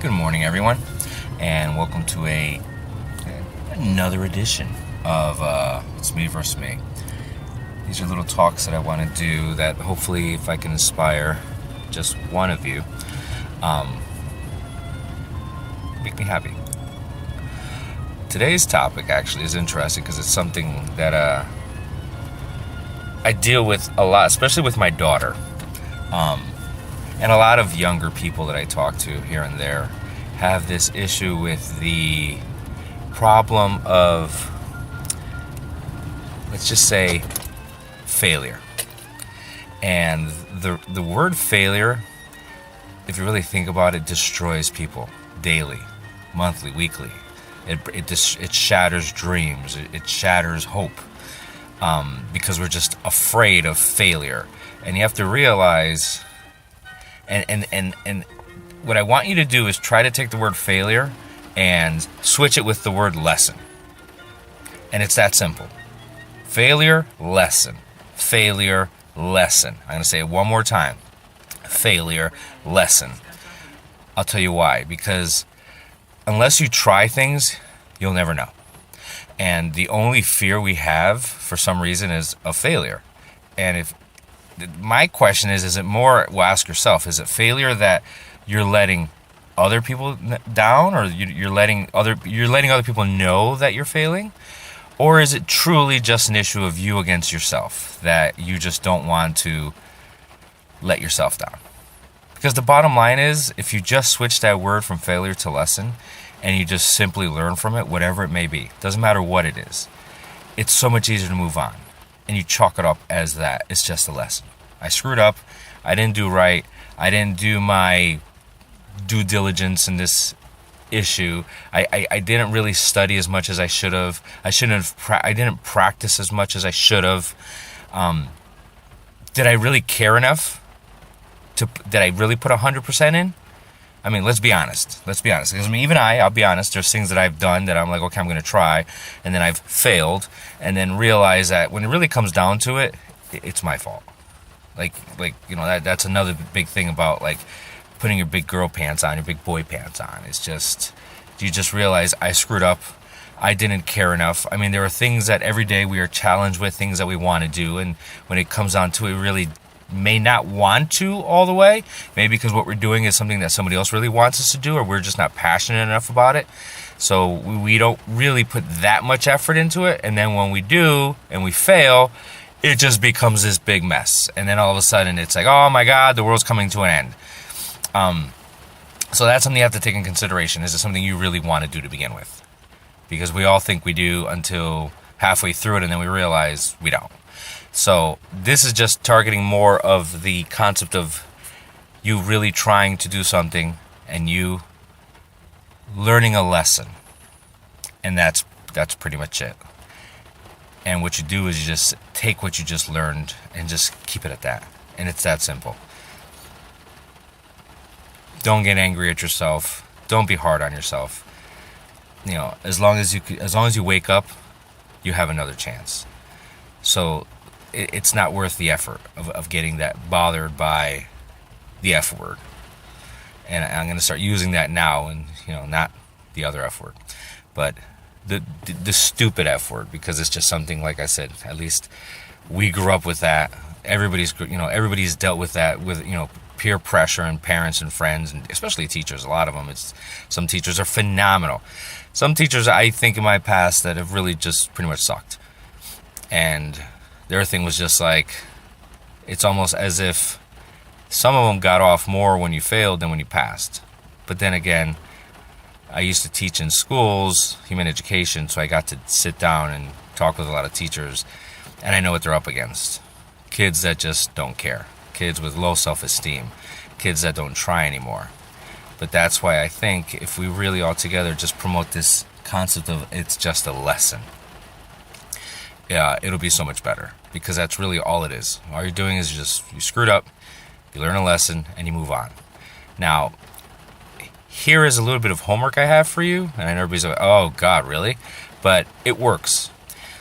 Good morning, everyone, and welcome to another edition of It's Me versus Me. These are little talks that I want to do that hopefully, if I can inspire just one of you, make me happy. Today's topic actually is interesting because it's something that I deal with a lot, especially with my daughter. And a lot of younger people that I talk to here and there have this issue with the problem of, let's just say, failure. And the word failure, if you really think about it, destroys people daily, monthly, weekly. It shatters dreams. It shatters hope, because we're just afraid of failure. And you have to realize, and what I want you to do is try to take the word failure and switch it with the word lesson. And it's that simple. Failure, lesson. Failure, lesson. I'm going to say it one more time. Failure, lesson. I'll tell you why. Because unless you try things, you'll never know. And the only fear we have, for some reason, is of failure. And if my question is it more, well, ask yourself, is it failure that you're letting other people down, or you're letting other people know that you're failing? Or is it truly just an issue of you against yourself, that you just don't want to let yourself down? Because the bottom line is, if you just switch that word from failure to lesson, and you just simply learn from it, whatever it may be, doesn't matter what it is, it's so much easier to move on. And you chalk it up as that. It's just a lesson. I screwed up. I didn't do right. I didn't do my due diligence in this issue. I didn't really study as much as I should have. I didn't practice as much as I should have. Did I really care enough? Did I really put 100% in? I mean, let's be honest. Because even I'll be honest, there's things that I've done that I'm like, okay, I'm going to try. And then I've failed. And then realize that when it really comes down to it, it's my fault. That's another big thing about, like, putting your big girl pants on, your big boy pants on. It's just, you just realize I screwed up. I didn't care enough. I mean, there are things that every day we are challenged with, things that we want to do. And when it comes down to it, we really may not want to all the way, maybe because what we're doing is something that somebody else really wants us to do, or we're just not passionate enough about it, so we don't really put that much effort into it. And then when we do and we fail, it just becomes this big mess, and then all of a sudden it's like, oh my god, the world's coming to an end. So that's something you have to take in consideration. Is it something you really want to do to begin with? Because we all think we do until halfway through it, and then we realize we don't. So this is just targeting more of the concept of you really trying to do something and you learning a lesson. And that's pretty much it. And what you do is you just take what you just learned and just keep it at that. And it's that simple. Don't get angry at yourself. Don't be hard on yourself. You know, as long as you wake up, you have another chance. So it's not worth the effort of getting that bothered by the F word. And I'm going to start using that now, and not the other F word, but the stupid F word, because it's just something, like I said, at least we grew up with that. Everybody's dealt with that, with peer pressure and parents and friends, and especially teachers. A lot of them. Some teachers are phenomenal. Some teachers, I think, in my past that have really just pretty much sucked. And their thing was just like, it's almost as if some of them got off more when you failed than when you passed. But then again, I used to teach in schools, human education, so I got to sit down and talk with a lot of teachers, and I know what they're up against. Kids that just don't care. Kids with low self-esteem. Kids that don't try anymore. But that's why I think if we really all together just promote this concept of it's just a lesson, yeah, it'll be so much better, because that's really all it is. All you're doing is you screwed up, you learn a lesson, and you move on. Now, here is a little bit of homework I have for you, and I know everybody's like, oh God, really? But it works.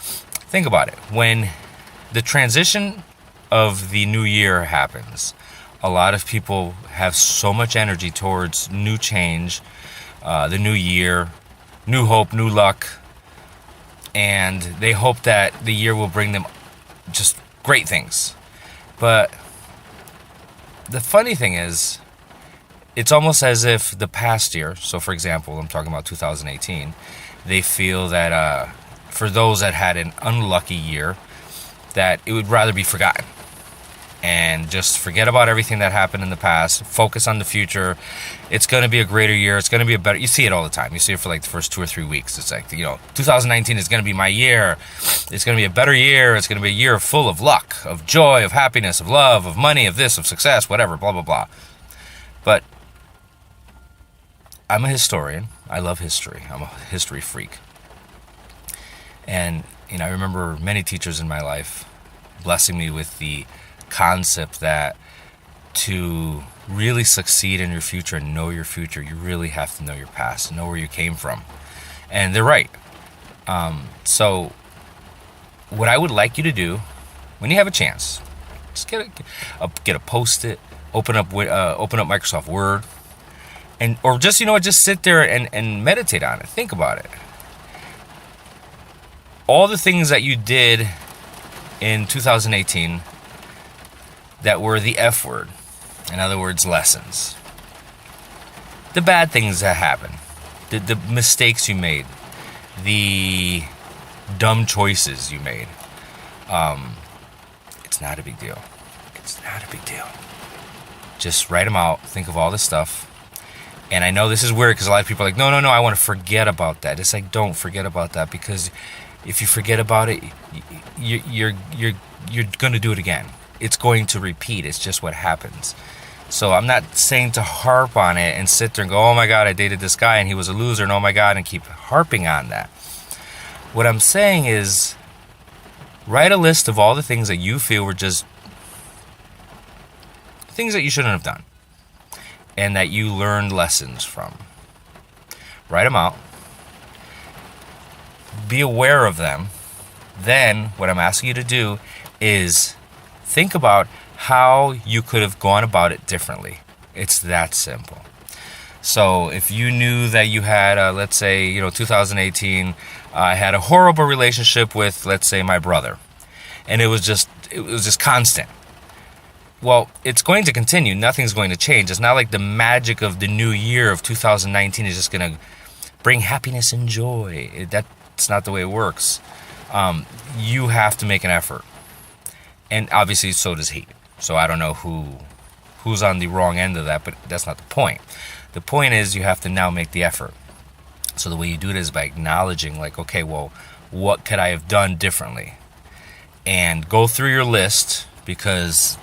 Think about it. When the transition of the new year happens, a lot of people have so much energy towards new change, the new year, new hope, new luck, and they hope that the year will bring them just great things. But the funny thing is, it's almost as if the past year, so for example, I'm talking about 2018, they feel that for those that had an unlucky year, that it would rather be forgotten. And just forget about everything that happened in the past. Focus on the future. It's going to be a greater year. It's going to be a better... You see it all the time. You see it for like the first 2 or 3 weeks. It's like, 2019 is going to be my year. It's going to be a better year. It's going to be a year full of luck, of joy, of happiness, of love, of money, of this, of success, whatever, blah, blah, blah. But I'm a historian. I love history. I'm a history freak. And, I remember many teachers in my life blessing me with the concept that to really succeed in your future and know your future, you really have to know your past, know where you came from. And they're right. So what I would like you to do when you have a chance, just get a Post-it, open up Microsoft Word, or just just sit there and meditate on it. Think about it. All the things that you did in 2018 that were the F word. In other words, lessons. The bad things that happened. The mistakes you made. The dumb choices you made. It's not a big deal. It's not a big deal. Just write them out. Think of all this stuff. And I know this is weird because a lot of people are like, no, I want to forget about that. It's like, don't forget about that, because if you forget about it, you're going to do it again. It's going to repeat. It's just what happens. So I'm not saying to harp on it and sit there and go, oh my God, I dated this guy and he was a loser, and oh my God, and keep harping on that. What I'm saying is, write a list of all the things that you feel were just things that you shouldn't have done and that you learned lessons from. Write them out. Be aware of them. Then what I'm asking you to do is think about how you could have gone about it differently. It's that simple. So if you knew that you had, let's say, 2018, I had a horrible relationship with, let's say, my brother, and it was just constant. Well, it's going to continue. Nothing's going to change. It's not like the magic of the new year of 2019 is just going to bring happiness and joy. That's not the way it works. You have to make an effort. And obviously, so does he. So I don't know who's on the wrong end of that, but that's not the point. The point is you have to now make the effort. So the way you do it is by acknowledging, like, okay, well, what could I have done differently? And go through your list, because,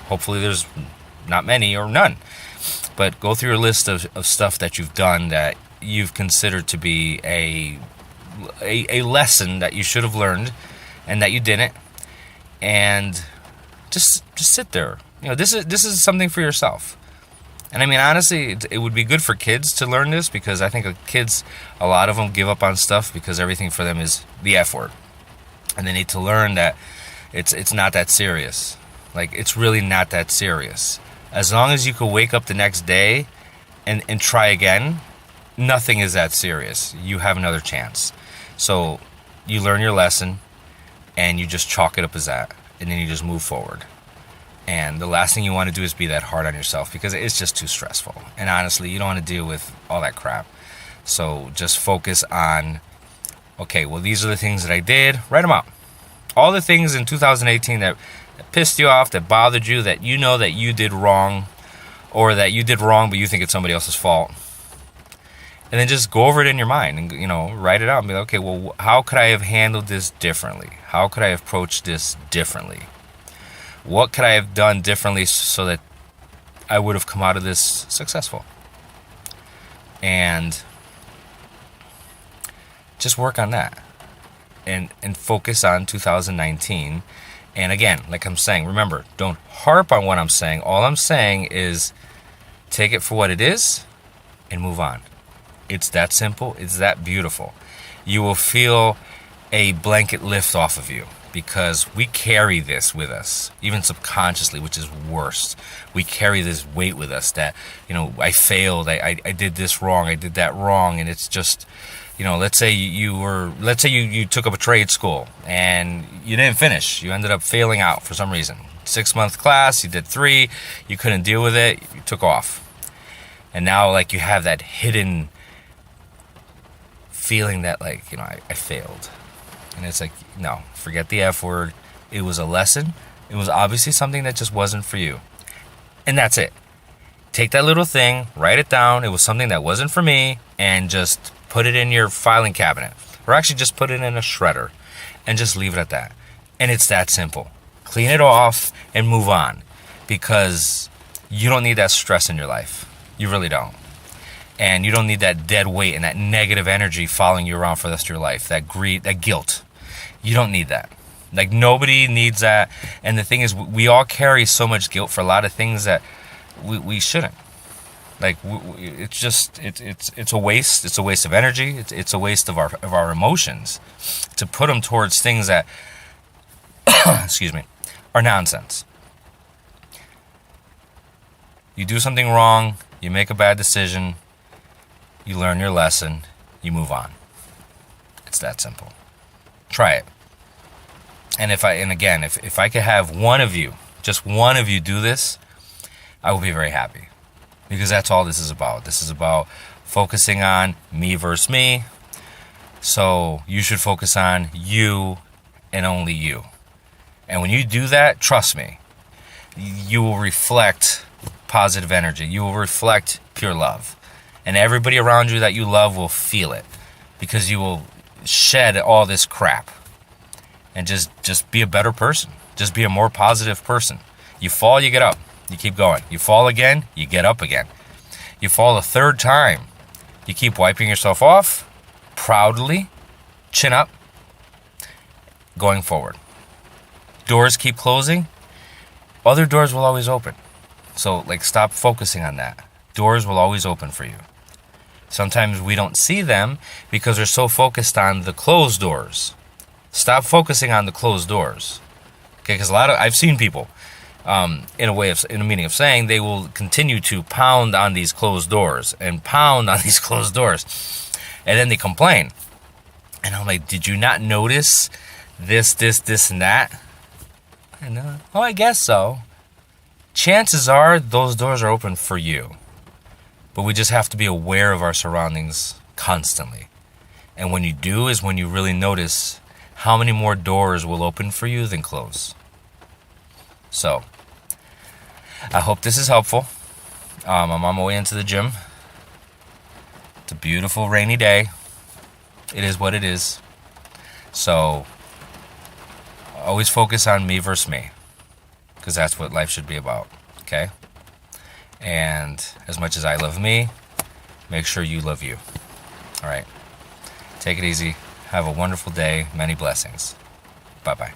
hopefully there's not many or none. But go through your list of stuff that you've done that you've considered to be a lesson that you should have learned and that you didn't. And just sit there. This is something for yourself. And honestly, it would be good for kids to learn this, because I think kids, a lot of them give up on stuff because everything for them is the F word. And they need to learn that it's not that serious. Like, it's really not that serious. As long as you can wake up the next day and try again, nothing is that serious. You have another chance. So you learn your lesson and you just chalk it up as that, and then you just move forward. And the last thing you want to do is be that hard on yourself, because it's just too stressful. And honestly, you don't want to deal with all that crap. So just focus on, okay, well, these are the things that I did. Write them out. All the things in 2018 that pissed you off, that bothered you, that you know that you did wrong, or that you did wrong but you think it's somebody else's fault. And then just go over it in your mind and, write it out and be like, okay, well, how could I have handled this differently? How could I have approached this differently? What could I have done differently so that I would have come out of this successful? And just work on that and focus on 2019. And again, like I'm saying, remember, don't harp on what I'm saying. All I'm saying is take it for what it is and move on. It's that simple. It's that beautiful. You will feel a blanket lift off of you. because we carry this with us, even subconsciously, which is worst. We carry this weight with us that, I failed, I did this wrong, I did that wrong, and it's just, let's say you took up a trade school and you didn't finish. You ended up failing out for some reason. 6-month class, you did 3, you couldn't deal with it, you took off. And now, you have that hidden feeling that, I failed. And it's no, forget the F word. It was a lesson. It was obviously something that just wasn't for you. And that's it. Take that little thing, write it down. It was something that wasn't for me, and just put it in your filing cabinet. Or actually just put it in a shredder and just leave it at that. And it's that simple. Clean it off and move on, because you don't need that stress in your life. You really don't. And you don't need that dead weight and that negative energy following you around for the rest of your life. That greed, that guilt. You don't need that. Nobody needs that. And the thing is, we all carry so much guilt for a lot of things that we shouldn't. It's just, it's a waste. It's a waste of energy. It's a waste of our emotions to put them towards things that, excuse me, are nonsense. You do something wrong, you make a bad decision, you learn your lesson, you move on. It's that simple. Try it. And if I could have one of you, just one of you do this, I will be very happy. Because that's all this is about. This is about focusing on me versus me. So you should focus on you and only you. And when you do that, trust me, you will reflect positive energy. You will reflect pure love. And everybody around you that you love will feel it, because you will shed all this crap and just be a better person. Just be a more positive person. You fall, you get up. You keep going. You fall again, you get up again. You fall a 3rd time, you keep wiping yourself off, proudly, chin up, going forward. Doors keep closing, other doors will always open. So, stop focusing on that. Doors will always open for you. Sometimes we don't see them because we're so focused on the closed doors. Stop focusing on the closed doors. Okay, because I've seen people, in a meaning of saying, they will continue to pound on these closed doors and pound on these closed doors, and then they complain. And I'm like, did you not notice this, and that? And I guess so. Chances are those doors are open for you. But we just have to be aware of our surroundings constantly. And when you do is when you really notice how many more doors will open for you than close. So, I hope this is helpful. I'm on my way into the gym. It's a beautiful rainy day. It is what it is. So, always focus on me versus me, because that's what life should be about. Okay? And as much as I love me, make sure you love you. All right. Take it easy. Have a wonderful day. Many blessings. Bye-bye.